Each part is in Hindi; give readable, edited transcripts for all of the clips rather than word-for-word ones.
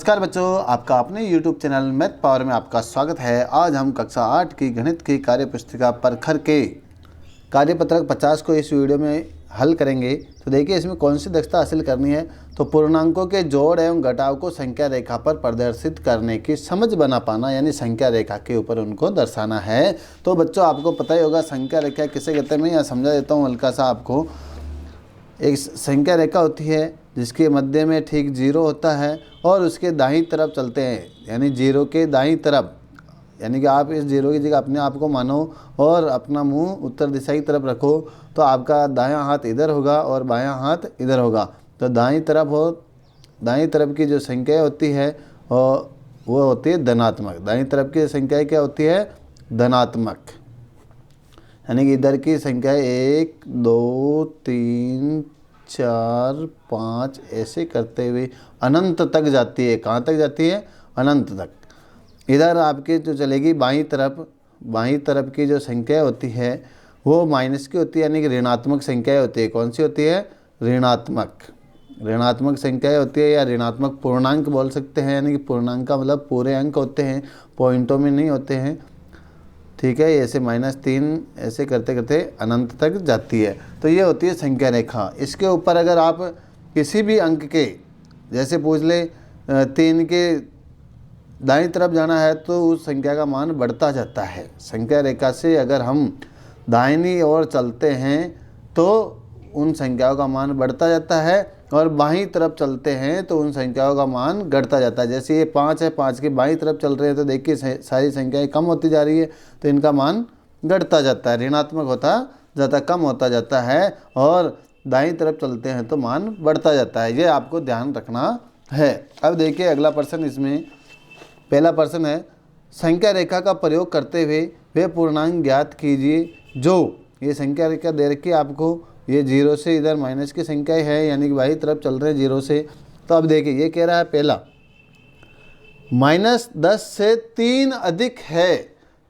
नमस्कार बच्चों, आपका अपने YouTube चैनल मैथ पावर में आपका स्वागत है। आज हम कक्षा 8 की गणित की कार्य पुस्तिका परखर के कार्यपत्रक 50 को इस वीडियो में हल करेंगे। तो देखिए इसमें कौन सी दक्षता हासिल करनी है। तो पूर्णांकों के जोड़ एवं घटाव को संख्या रेखा पर प्रदर्शित करने की समझ बना पाना, यानी संख्या रेखा के ऊपर उनको दर्शाना है। तो बच्चों आपको पता ही होगा संख्या रेखा किसे कहते हैं। मैं यहाँ समझा देता हूँ हल्का सा आपको। एक संख्या रेखा होती है जिसके मध्य में ठीक 0 होता है और उसके दाईं तरफ चलते हैं, यानी 0 के दाईं तरफ, यानी कि आप इस 0 की जगह अपने आप को मानो और अपना मुंह उत्तर दिशा की तरफ रखो। तो आपका दायां हाथ इधर होगा और बायां हाथ इधर होगा। तो दाईं तरफ की जो संख्या होती है और वो होती है धनात्मक। दाईं तरफ की संख्या क्या होती है? धनात्मक। यानी कि इधर की संख्या 1 2 3 4 5 ऐसे करते हुए अनंत तक जाती है। कहाँ तक जाती है? अनंत तक। इधर आपकी जो चलेगी बाईं तरफ की जो संख्या होती है वो माइनस की होती है, यानी कि ऋणात्मक संख्याएं होती है। कौन सी होती है? ऋणात्मक संख्याएं होती है, या ऋणात्मक पूर्णांक बोल सकते हैं। यानी कि पूर्णांक का मतलब पूरे अंक होते हैं, पॉइंटों में नहीं होते हैं। ठीक है, ऐसे -3 ऐसे करते करते अनंत तक जाती है। तो ये होती है संख्या रेखा। इसके ऊपर अगर आप किसी भी अंक के, जैसे पूछ ले 3 के दाईं तरफ जाना है तो उस संख्या का मान बढ़ता जाता है। संख्या रेखा से अगर हम दाहिनी ओर चलते हैं तो उन संख्याओं का मान बढ़ता जाता है, और बाईं तरफ चलते हैं तो उन संख्याओं का मान घटता जाता है। जैसे ये 5 है, 5 की बाईं तरफ चल रहे हैं तो देखिए सारी संख्याएं कम होती जा रही है, तो इनका मान घटता जाता है, ऋणात्मक होता जाता, कम होता जाता है। और दाईं तरफ चलते हैं तो मान बढ़ता जाता है। ये आपको ध्यान रखना है। अब देखिए अगला प्रश्न, इसमें पहला प्रश्न है, संख्या रेखा का प्रयोग करते हुए वे पूर्णांक ज्ञात कीजिए जो, ये संख्या रेखा दे रखी है आपको, ये 0 से इधर माइनस की संख्या है, यानी कि बाई तरफ चल रहे हैं 0 से। तो अब देखिए ये कह रहा है पहला -10 से 3 अधिक है।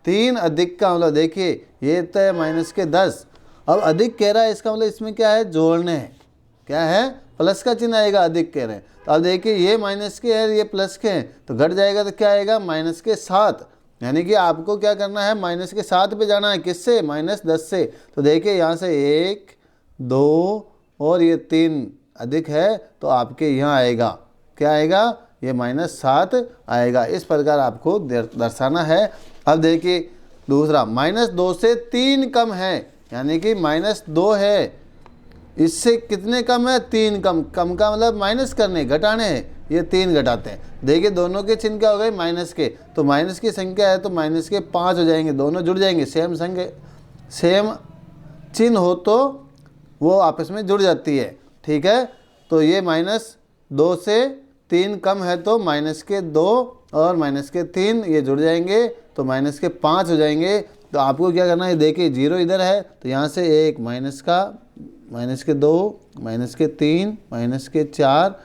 3 अधिक का मतलब देखिए ये तो है -10, अब अधिक कह रहा है, इसका मतलब इसमें क्या है? जोड़ने हैं। क्या है? प्लस का चिन्ह आएगा, अधिक कह रहे हैं। तो अब देखिए ये माइनस के है, ये प्लस के हैं, तो घट जाएगा तो क्या आएगा? -7। यानी कि आपको क्या करना है? -7 पे जाना है। किससे? -10 से। तो देखिए यहाँ से 1 2 और ये 3 अधिक है तो आपके यहाँ आएगा, क्या आएगा? ये -7 आएगा। इस प्रकार आपको दर्शाना है। अब देखिए दूसरा, -2 से 3 कम है, यानी कि -2 है, इससे कितने कम है? 3 कम। कम का मतलब माइनस करने, घटाने हैं, ये 3 घटाते हैं। देखिए दोनों के चिन्ह क्या हो गए? माइनस के। तो माइनस की संख्या है तो माइनस के 5 हो जाएंगे, दोनों जुड़ जाएंगे। सेम चिन्ह हो तो वो आपस में जुड़ जाती है। ठीक है, तो ये -2 से 3 कम है तो -2 और -3 ये जुड़ जाएंगे तो -5 हो जाएंगे। तो आपको क्या करना है? देखिए 0 इधर है तो यहाँ से 1 -2 -3 -4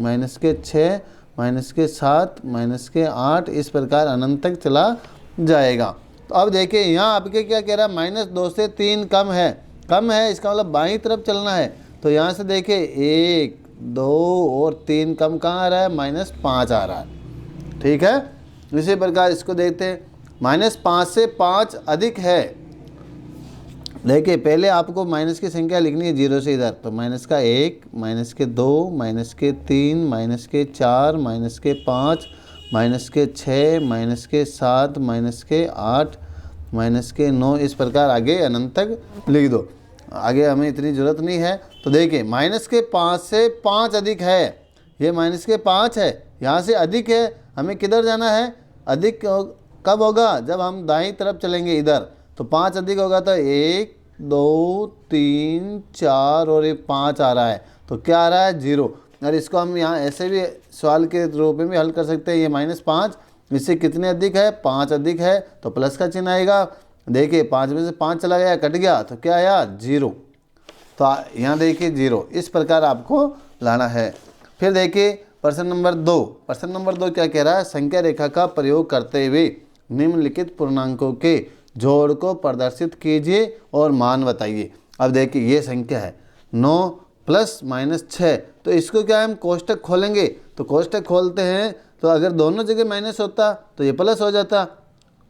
-6 -7 -8 इस प्रकार अनंत तक चला जाएगा। तो अब देखिए यहाँ आपके क्या कह रहा है? -2 से 3 कम है, इसका मतलब बाईं तरफ चलना है। तो यहाँ से देखिए 1 2 और 3 कम कहाँ आ रहा है? -5 आ रहा है। ठीक है, इसी प्रकार इसको देखते हैं, -5 से 5 अधिक है। देखिए पहले आपको माइनस की संख्या लिखनी है 0 से इधर, तो -1 -2 -3 -4 -6 -7 -8 -9 इस प्रकार आगे अनंत तक लिख दो। आगे हमें इतनी ज़रूरत नहीं है। तो देखिए -5 से 5 अधिक है, ये -5 है, यहाँ से अधिक है, हमें किधर जाना है? अधिक कब होगा? जब हम दाईं तरफ चलेंगे इधर, तो 5 अधिक होगा तो 1 2 3 4 और ये 5 आ रहा है, तो क्या आ रहा है? 0। और इसको हम यहाँ ऐसे भी सवाल के रूप में भी हल कर सकते हैं। ये -5 इससे कितने अधिक है? 5 अधिक है, तो प्लस का चिन्ह आएगा। देखिए 5 में से 5 चला गया, कट गया, तो क्या आया? 0। तो यहाँ देखिए 0। इस प्रकार आपको लाना है। फिर देखिए प्रश्न नंबर 2 क्या कह रहा है? संख्या रेखा का प्रयोग करते हुए निम्नलिखित पूर्णांकों के जोड़ को प्रदर्शित कीजिए और मान बताइए। अब देखिए ये संख्या है 9 + -6, तो इसको क्या है, हम कोष्टक खोलेंगे, तो कोष्टक खोलते हैं तो अगर दोनों जगह माइनस होता तो ये प्लस हो जाता,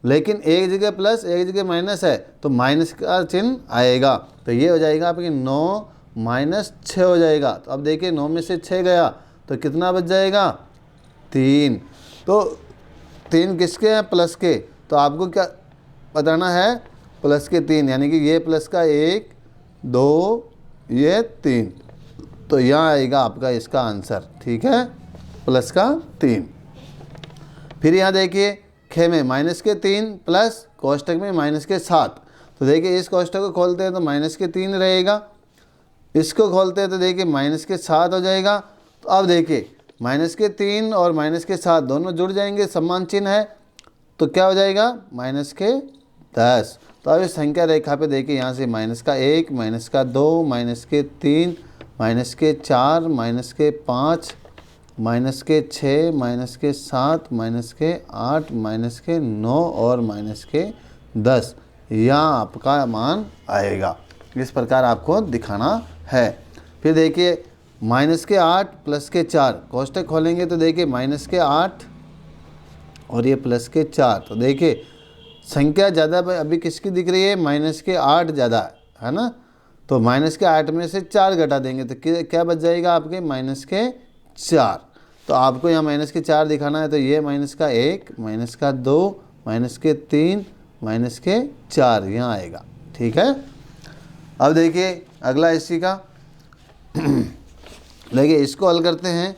लेकिन एक जगह प्लस एक जगह माइनस है तो माइनस का चिन्ह आएगा। तो ये हो जाएगा आपकी 9 माइनस 6 हो जाएगा। तो अब देखिए 9 में से 6 गया तो कितना बच जाएगा, 3। तो 3 किसके हैं, प्लस के, तो आपको क्या बताना है, प्लस के 3, यानी कि ये प्लस का 1 2 ये 3, तो यहाँ आएगा आपका इसका आंसर। ठीक है, प्लस का 3। फिर यहाँ देखिए खे में माइनस के 3 प्लस कोष्टक में माइनस के 7, तो देखिए इस कोष्टक को खोलते हैं तो माइनस के 3 रहेगा, इसको खोलते हैं तो देखिए माइनस के 7 हो जाएगा। तो अब देखिए माइनस के 3 और माइनस के 7 दोनों जुड़ जाएंगे, समान चिन्ह है, तो क्या हो जाएगा, माइनस के 10। तो अब इस संख्या रेखा पे देखिए यहाँ से माइनस का 1 माइनस का 2 माइनस के 3 माइनस के 4 माइनस के 5 माइनस के 6 माइनस के 7 माइनस के 8 माइनस के 9 और माइनस के 10, यहाँ आपका मान आएगा। इस प्रकार आपको दिखाना है। फिर देखिए माइनस के 8 प्लस के 4, कोष्टक खोलेंगे तो देखिए माइनस के 8 और ये प्लस के 4, तो देखिए संख्या ज़्यादा अभी किसकी दिख रही है, माइनस के 8 ज़्यादा है ना, तो माइनस के 8 में से 4 घटा देंगे तो क्या बच जाएगा आपके, माइनस के 4। तो आपको यहाँ माइनस के 4 दिखाना है, तो ये माइनस का 1 माइनस का 2 माइनस के 3 माइनस के 4 यहाँ आएगा। ठीक है, अब देखिए अगला इसी का देखिए इसको हल करते हैं।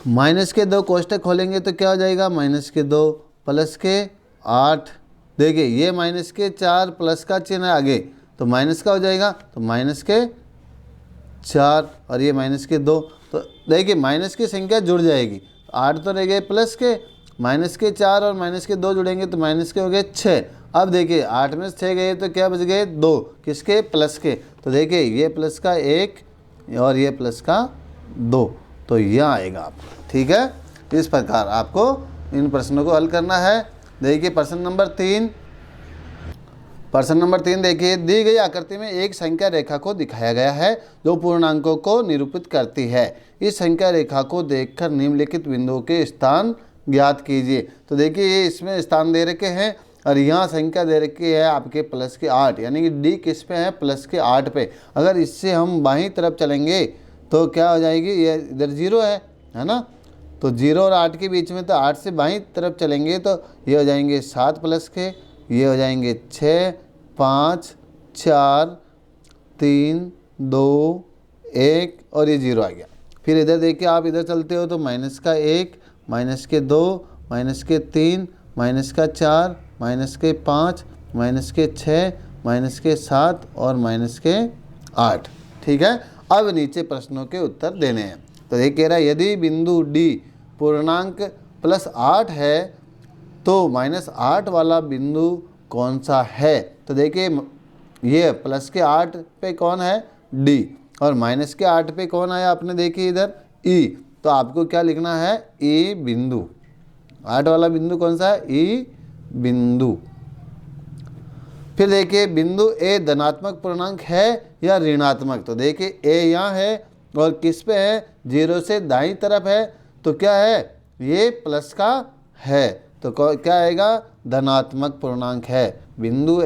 माइनस के 2 कोष्टक खोलेंगे तो क्या हो जाएगा, माइनस के 2 प्लस के 8, देखिए ये माइनस के 4 प्लस का चिन्ह है आगे, तो माइनस का हो जाएगा, तो माइनस के 4 और ये माइनस के 2, तो देखिए माइनस की संख्या जुड़ जाएगी, 8 तो रह गए प्लस के, माइनस के 4 और माइनस के 2 जुड़ेंगे तो माइनस के हो गए 6। अब देखिए 8 में से 6 गए तो क्या बच गए, 2 किसके, प्लस के, तो देखिए ये प्लस का 1 और ये प्लस का 2, तो यह आएगा आपका। ठीक है, इस प्रकार आपको इन प्रश्नों को हल करना है। देखिए प्रश्न नंबर 3, देखिए दी गई आकृति में एक संख्या रेखा को दिखाया गया है जो पूर्णांकों को निरूपित करती है। इस संख्या रेखा को देखकर निम्नलिखित बिंदुओं के स्थान ज्ञात कीजिए। तो देखिए ये इसमें स्थान दे रखे हैं और यहाँ संख्या दे रखी है आपके प्लस के 8, यानी कि डी किस पे है, प्लस के 8 पे। अगर इससे हम बाईं तरफ चलेंगे तो क्या हो जाएगी, ये इधर 0 है ना, तो 0 और 8 के बीच में, तो 8 से बाईं तरफ चलेंगे तो ये हो जाएंगे 7 प्लस के, ये हो जाएंगे 6 5 4 3 2 1 और ये 0 आ गया। फिर इधर देखिए आप इधर चलते हो तो माइनस का 1 माइनस के 2 माइनस के 3 माइनस का 4 माइनस के 5 माइनस के 6 माइनस के 7 और माइनस के 8। ठीक है, अब नीचे प्रश्नों के उत्तर देने हैं। तो ये कह रहा है यदि बिंदु डी पूर्णांक प्लस 8 है तो माइनस 8 वाला बिंदु कौन सा है। तो देखिए ये प्लस के 8 पे कौन है, डी, और माइनस के 8 पे कौन आया आपने देखिए इधर, ई, तो आपको क्या लिखना है, ई बिंदु। 8 वाला बिंदु कौन सा है, ई बिंदु। फिर देखिए बिंदु ए धनात्मक पूर्णांक है या ऋणात्मक। तो देखिए ए यहाँ है और किस पे है, 0 से दाईं तरफ है, तो क्या है, ये प्लस का है, तो क्या आएगा, धनात्मक पूर्णांक है। बिंदु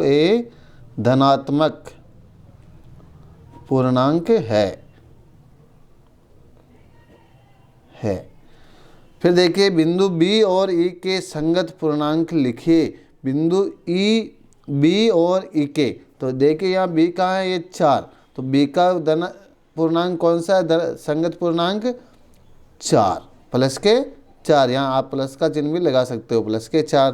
ए धनात्मक पूर्णांक है। फिर देखिए बिंदु बी और ई के संगत पूर्णांक लिखिए। बिंदु ई, बी और ई के, तो देखिए यहाँ बी कहाँ है, ये 4, तो बी का पूर्णांक कौन सा है, संगत पूर्णांक 4 प्लस के 4, यहाँ आप प्लस का चिन्ह भी लगा सकते हो, प्लस के 4।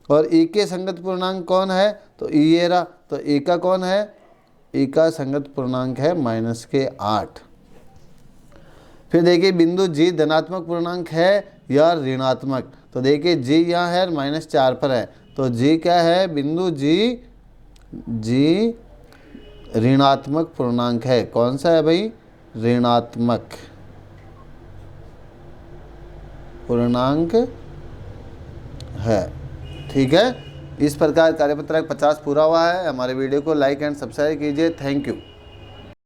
और ई के संगत पूर्णांक कौन है, तो ई ये रहा, तो ई का कौन है, ई का संगत पूर्णांक है माइनस के 8। फिर देखिए बिंदु जी धनात्मक पूर्णांक है या ऋणात्मक। तो देखिए जी यहाँ है माइनस 4 पर है, तो जी क्या है, बिंदु जी ऋणात्मक पूर्णांक है। कौन सा है भाई, ऋणात्मक पूर्णांक है। ठीक है, इस प्रकार कार्यपत्रक 50 पूरा हुआ है। हमारे वीडियो को लाइक एंड सब्सक्राइब कीजिए। Thank you.